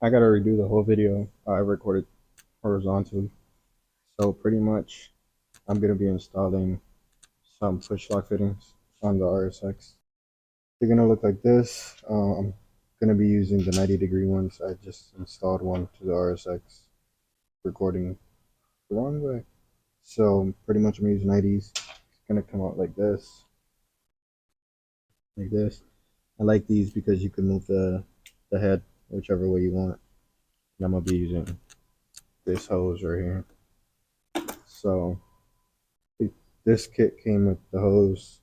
I gotta redo the whole video. I recorded horizontally. So pretty much I'm gonna be installing some push lock fittings on the RSX. They're gonna look like this. I'm gonna be using the 90-degree ones. I just installed one to the RSX, recording the wrong way. So pretty much I'm using 90s. It's gonna come out like this. Like this. I like these because you can move the head whichever way you want. And I'm gonna be using this hose right here. So this kit came with the hose,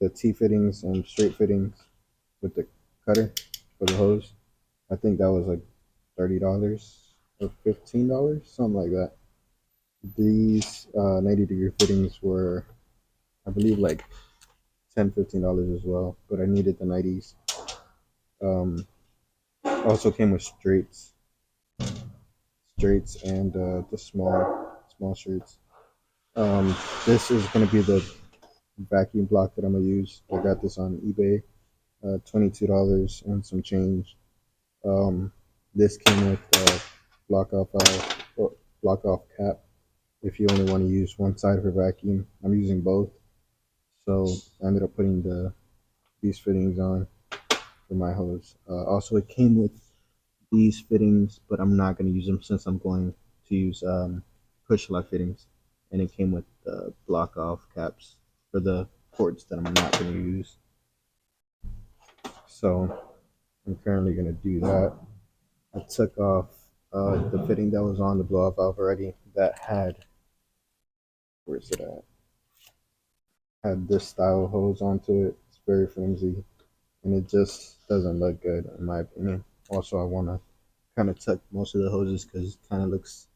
the T fittings and straight fittings with the cutter for the hose. I think that was like $30 or $15, something like that. These 90-degree fittings were, I believe, like $10, $15 as well, but I needed the 90s. Also came with straights and the small straights. This is going to be the vacuum block that I'm gonna use. I got this on eBay, $22 and some change. This came with block off cap. If you only want to use one side for vacuum, I'm using both. So I ended up putting these fittings on for my hose. Also, it came with these fittings, but I'm not going to use them since I'm going to use push lock fittings, and it came with block off caps for the ports that I'm not going to use. So I'm currently going to do that. I took off the fitting that was on the blow off valve already that where's it at? Had this style hose onto it. It's very flimsy and it just doesn't look good in my opinion. Also, I want to kind of tuck most of the hoses because it kind of looks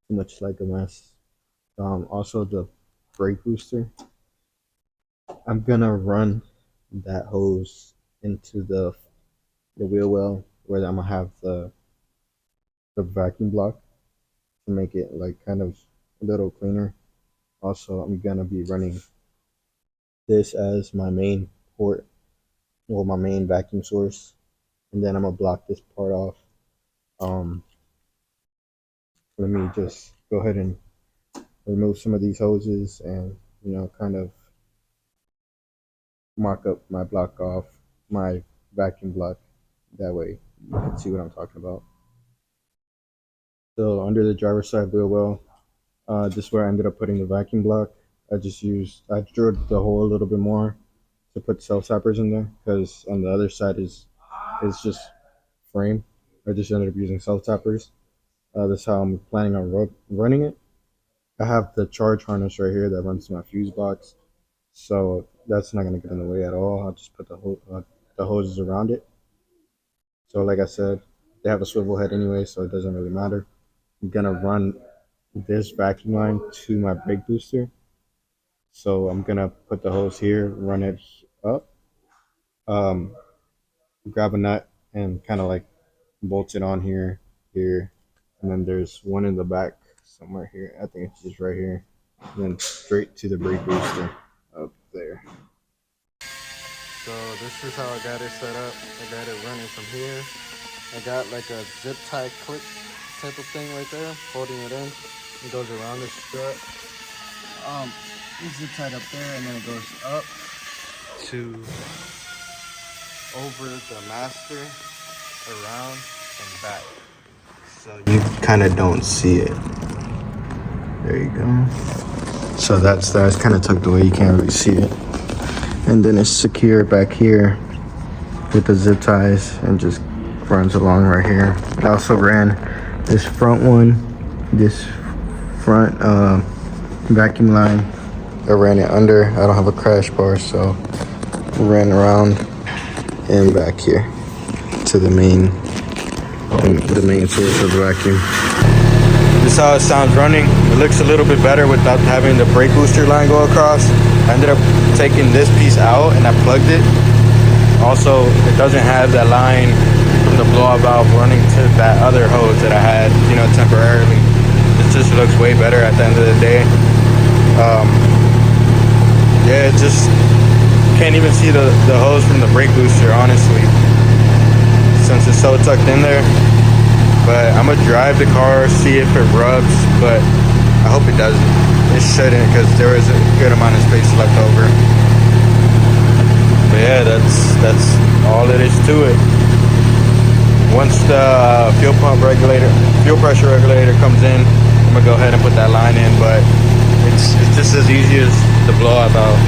too much like a mess. Also, the brake booster, I'm gonna run that hose into the wheel well where I'm gonna have the vacuum block to make it like kind of a little cleaner. Also, I'm gonna be running this as my main port, well, my main vacuum source, and then I'm gonna block this part off. Um, Let me just go ahead and remove some of these hoses and kind of mark up my block off my vacuum block. That way you can see what I'm talking about. So under the driver's side wheel well, this is where I ended up putting the vacuum block. I drilled the hole a little bit more to put self tappers in there because on the other side is just frame. I just ended up using self tappers. That's how I'm planning on running it. I have the charge harness right here that runs to my fuse box, so that's not going to get in the way at all. I'll just put the hoses around it. So like I said, they have a swivel head anyway, so it doesn't really matter. I'm going to run this vacuum line to my brake booster. So I'm going to put the hose here, run it up, um, grab a nut and kind of like bolt it on here, and then there's one in the back somewhere here. I think it's just right here. And then straight to the brake booster up there. So this is how I got it set up. I got it running from here. I got like a zip tie clip type of thing right there, holding it in. It goes around the strut. It's zip tied up there, and then it goes up to over the master, around and back. So you kind of don't see it. There you go. So that's kind of tucked away. You can't really see it. And then it's secure back here with the zip ties and just runs along right here. I also ran this front vacuum line. I ran it under. I don't have a crash bar, so I ran around and back here to the main source of the vacuum. This is how it sounds running. It looks a little bit better without having the brake booster line go across. I ended up taking this piece out and I plugged it. Also, it doesn't have that line from the blow-off valve running to that other hose that I had, temporarily. It just looks way better at the end of the day. Yeah, it just can't even see the hose from the brake booster, honestly, since it's so tucked in there. but I'm gonna drive the car, see if it rubs, but I hope it doesn't. It shouldn't, because there is a good amount of space left over. But yeah, that's all it is to it. Once the fuel pressure regulator comes in, I'm gonna go ahead and put that line in, but it's just as easy as the blowout valve.